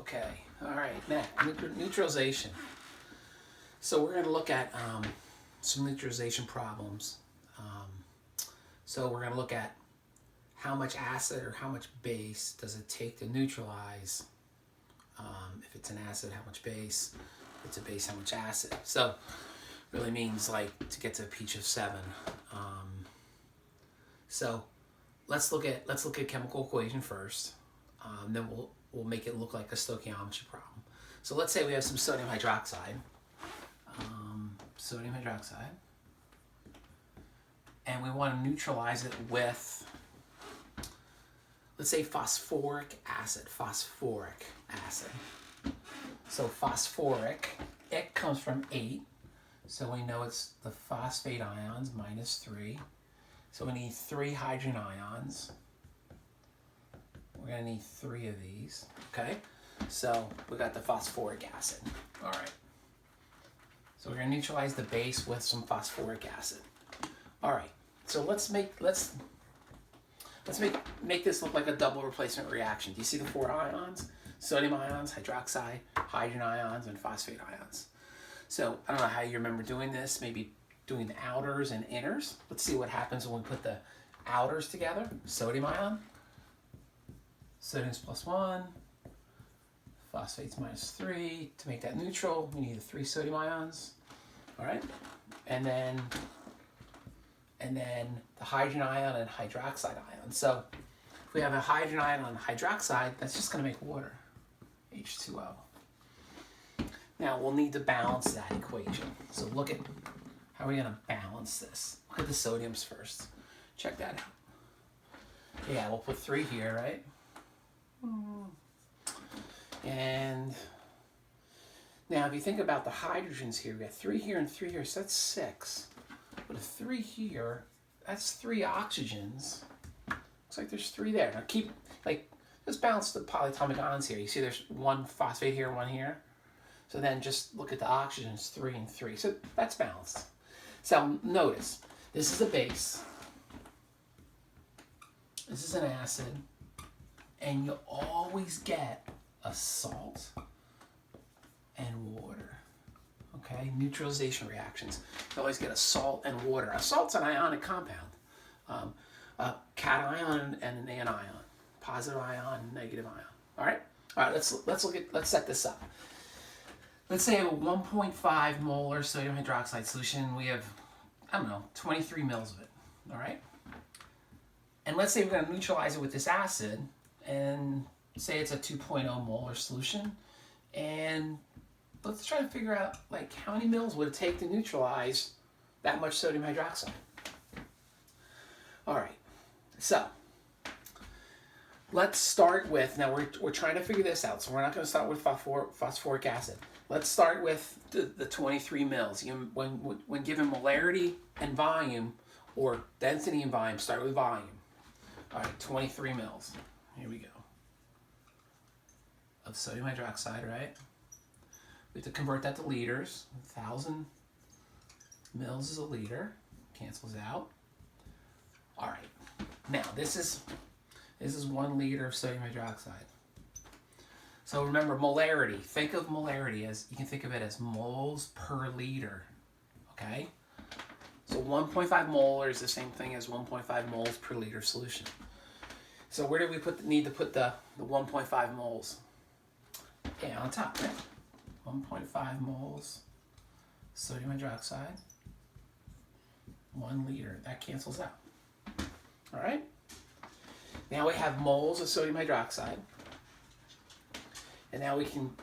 Okay, all right, next, neutralization. So we're going to look at some neutralization problems. So we're going to look at how much acid or how much base does it take to neutralize. If it's an acid, how much base? If it's a base, how much acid? So really means like to get to a pH of 7. So let's look at chemical equation first. Then we'll make it look like a stoichiometry problem. So let's say we have some sodium hydroxide. And we want to neutralize it with, let's say, phosphoric acid. So phosphoric, it comes from 8. So we know it's the phosphate ions minus 3. So we need 3 hydrogen ions. We're going to need 3 of these, okay? So we got the phosphoric acid. All right. So we're going to neutralize the base with some phosphoric acid. All right. So let's make this look like a double replacement reaction. Do you see the 4 ions? Sodium ions, hydroxide, hydrogen ions, and phosphate ions. So I don't know how you remember doing this. Maybe doing the outers and inners. Let's see what happens when we put the outers together. Sodium ion. Sodium's +1. Phosphate's -3. To make that neutral, we need the 3 sodium ions. All right. And then the hydrogen ion and hydroxide ion. So if we have a hydrogen ion on hydroxide, that's just going to make water, H2O. Now we'll need to balance that equation. So look at how we're going to balance this. Look at the sodiums first. Check that out. Yeah, we'll put 3 here, right? And now if you think about the hydrogens here, we got 3 here and 3 here, so that's 6. But a 3 here, that's 3 oxygens. Looks like there's 3 there. Now keep, just balance the polyatomic ions here. You see there's 1 phosphate here, 1 here. So then just look at the oxygens, 3 and 3. So that's balanced. So notice, this is a base. This is an acid. And you always get a salt and water. Okay, neutralization reactions. You always get a salt and water. A salt's an ionic compound. A cation and an anion. Positive ion, negative ion. All right. Let's set this up. Let's say I have a 1.5 molar sodium hydroxide solution. We have, 23 mils of it. All right. And let's say we're going to neutralize it with this acid, and say it's a 2.0 molar solution, and let's try to figure out how many mils would it take to neutralize that much sodium hydroxide. All right, so let's start with, now we're trying to figure this out, so we're not going to start with phosphoric acid. Let's start with the 23 mils. When given molarity and volume, or density and volume, start with volume. All right, 23 mils. Here we go. Of sodium hydroxide, right? We have to convert that to liters. 1,000 mils is a liter. Cancels out. All right. Now this is 1 liter of sodium hydroxide. So remember molarity. Think of molarity as, you can think of it as moles per liter. Okay? So 1.5 molar is the same thing as 1.5 moles per liter solution. So where do we need to put the 1.5 moles? Yeah, on top, right? 1.5 moles sodium hydroxide, 1 liter. That cancels out. All right? Now we have moles of sodium hydroxide. And now we can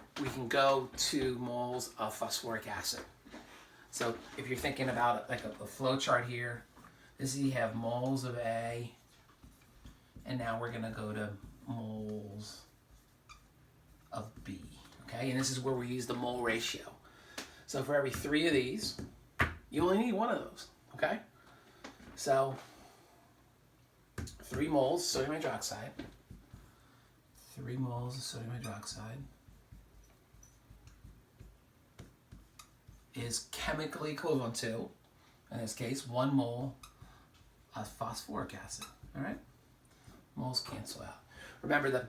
go to moles of phosphoric acid. So if you're thinking about it like a flow chart here, this is, you have moles of A, and now we're going to go to moles of B. Okay, and this is where we use the mole ratio. So for every 3 of these, you only need 1 of those. Okay, so 3 moles sodium hydroxide. 3 moles of sodium hydroxide is chemically equivalent to, in this case, 1 mole of phosphoric acid. All right, moles cancel out. Remember,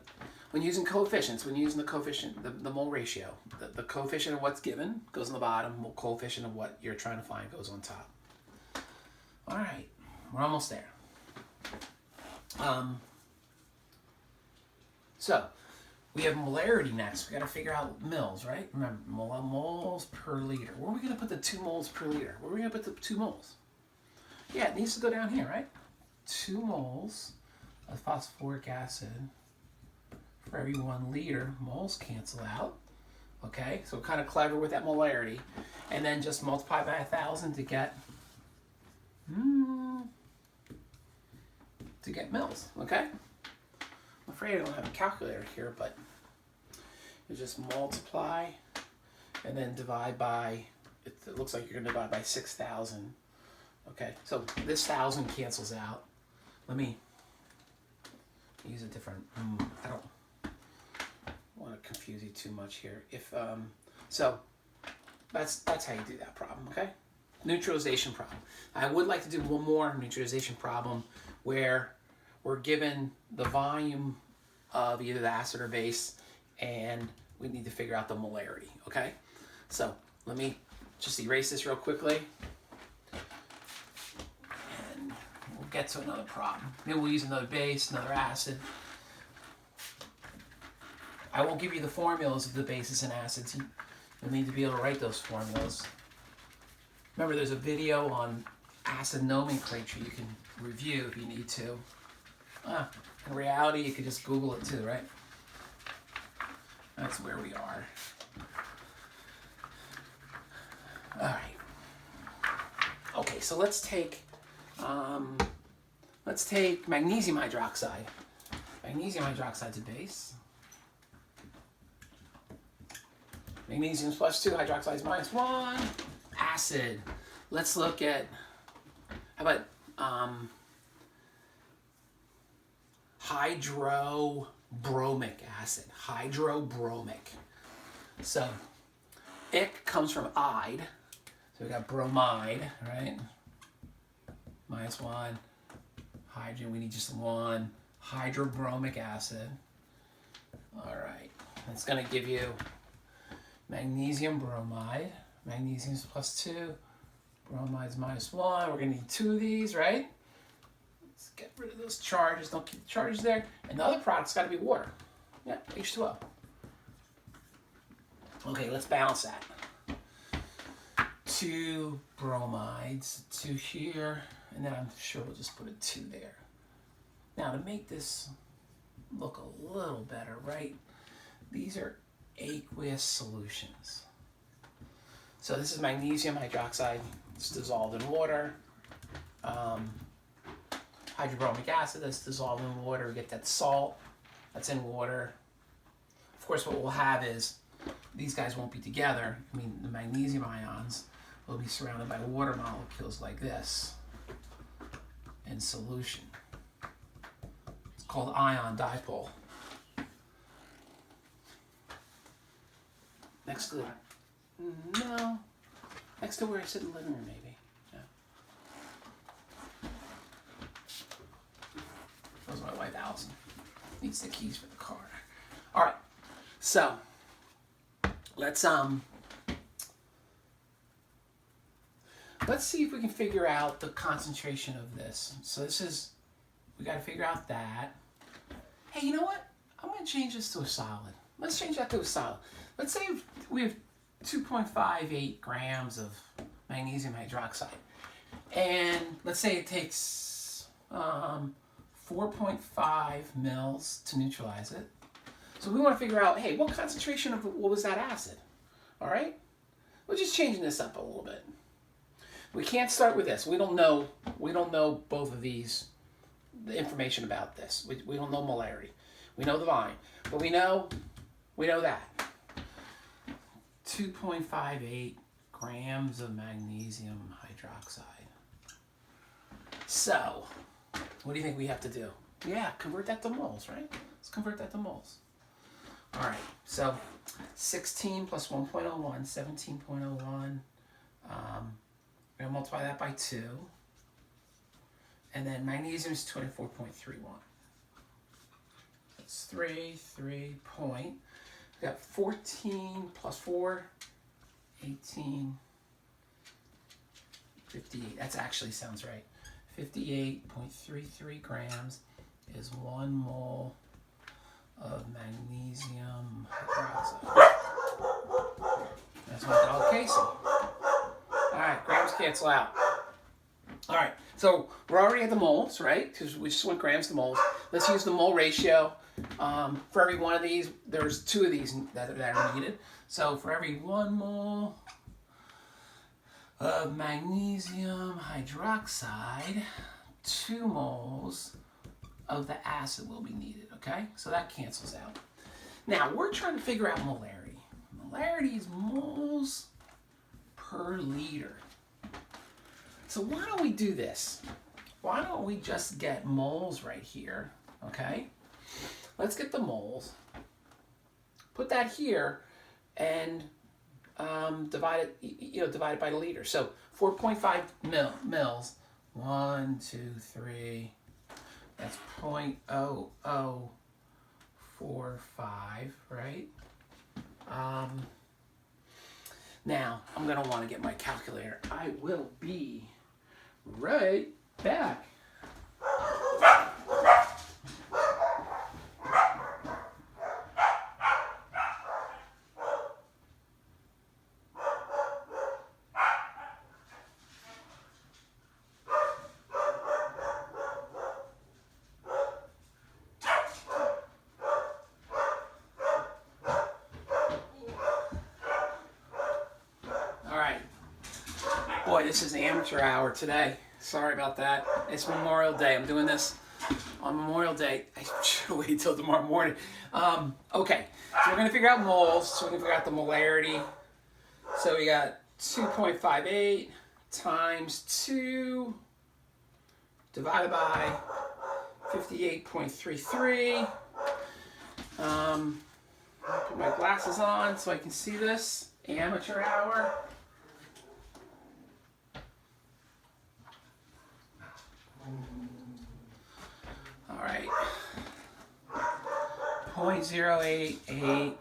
when using coefficients, when using the coefficient, the mole ratio, the coefficient of what's given goes on the bottom, the coefficient of what you're trying to find goes on top. All right, we're almost there. So we have molarity next. We got to figure out mils, right? Remember, moles per liter. Where are we going to put the 2 moles per liter? Where are we going to put the 2 moles? Yeah, it needs to go down here, right? 2 moles of phosphoric acid for every 1 liter. Moles cancel out. Okay, so kind of clever with that molarity. And then just multiply by 1,000 to get mils, okay? I'm afraid I don't have a calculator here, but you just multiply and then divide by, it looks like you're going to divide by 6,000. Okay, so this 1,000 cancels out. Let me use a different, I don't want to confuse you too much here. So that's how you do that problem, okay? Neutralization problem. I would like to do one more neutralization problem where we're given the volume of either the acid or base, and we need to figure out the molarity, okay? So let me just erase this real quickly, and we'll get to another problem. Maybe we'll use another base, another acid. I won't give you the formulas of the bases and acids. You'll need to be able to write those formulas. Remember, there's a video on acid nomenclature you can review if you need to. In reality, you could just Google it too, right? That's where we are. All right. Okay, so let's take magnesium hydroxide. Magnesium hydroxide's a base. Magnesium's +2, hydroxide's -1. Acid. Let's look at, how about hydrobromic acid. Hydrobromic. So ic comes from ide. So we got bromide, right? -1. Hydrogen, we need just 1. Hydrobromic acid. All right. That's going to give you magnesium bromide. Magnesium's +2. Bromide's -1. We're going to need 2 of these, right? Let's get rid of those charges. Don't keep the charges there. And the other product's got to be water. Yeah, H2O. Okay, let's balance that. 2 bromides, 2 here, and then I'm sure we'll just put a 2 there. Now, to make this look a little better, right? These are aqueous solutions. So this is magnesium hydroxide. It's dissolved in water. Hydrobromic acid that's dissolved in water. We get that salt that's in water. Of course, what we'll have is these guys won't be together. I mean, the magnesium ions will be surrounded by water molecules like this in solution. It's called ion dipole. Next to the, no, next to where I sit in the living room, maybe. Yeah. That was my wife, Allison. Needs the keys for the car. All right, so let's see if we can figure out the concentration of this. So this is, we got to figure out that. Hey, you know what? I'm going to change this to a solid. Let's change that to a solid. Let's say we have 2.58 grams of magnesium hydroxide. And let's say it takes 4.5 mils to neutralize it. So we want to figure out, hey, what concentration of what was that acid? All right? We're just changing this up a little bit. We can't start with this. We don't know both of these, the information about this. We don't know molarity. We know the volume. But we know that. 2.58 grams of magnesium hydroxide. So, what do you think we have to do? Yeah, convert that to moles, right? Let's convert that to moles. All right, so 16 plus 1.01, 17.01. We're going to multiply that by 2. And then magnesium is 24.31. It's 3 point. We got 14 plus 4, 18, 58. That actually sounds right. 58.33 grams is 1 mole of magnesium hydroxide. That's what the case. All right, grams cancel out. All right, so we're already at the moles, right? Because we just went grams to moles. Let's use the mole ratio. For every one of these, there's 2 of these that are needed. So for every 1 mole of magnesium hydroxide, 2 moles of the acid will be needed, okay? So that cancels out. Now, we're trying to figure out molarity. Molarity is moles per liter. So why don't we do this? Why don't we just get moles right here, okay? Let's get the moles, put that here, and divide it by the liter. So 4.5 mils. 1, 2, 3. That's 0.0045, right? Now I'm gonna want to get my calculator. I will be right back. Boy, this is amateur hour today. Sorry about that. It's Memorial Day. I'm doing this on Memorial Day. I should wait till tomorrow morning. Okay, so we're going to figure out moles. So we're going to figure out the molarity. So we got 2.58 times 2 divided by 58.33. Put my glasses on so I can see this. Amateur hour. All right, 0.088,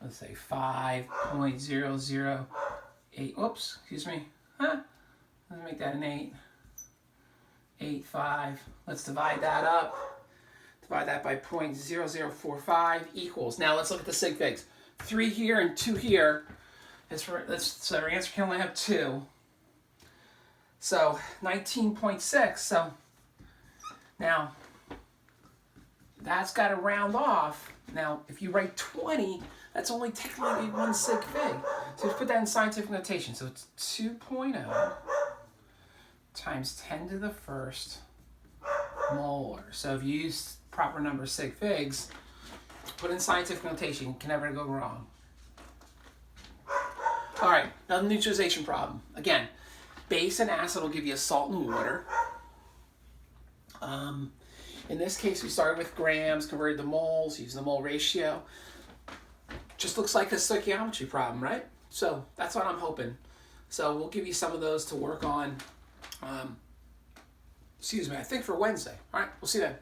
let's say 5.008, whoops, excuse me, let's make that an 8, 8.5, let's divide that up, divide that by 0.0045 equals, now let's look at the sig figs, 3 here and 2 here, so our answer can only have 2. So 19.6, so now that's got to round off. Now if you write 20, that's only technically 1 sig fig. So let's put that in scientific notation. So it's 2.0 times 10 to the first molar. So if you use proper number of sig figs, put in scientific notation, you can never go wrong. All right, now the neutralization problem. Again, base and acid will give you a salt and water. In this case, we started with grams, converted to moles, using the mole ratio. Just looks like a stoichiometry problem, right? So that's what I'm hoping. So we'll give you some of those to work on, I think for Wednesday. All right, we'll see you then.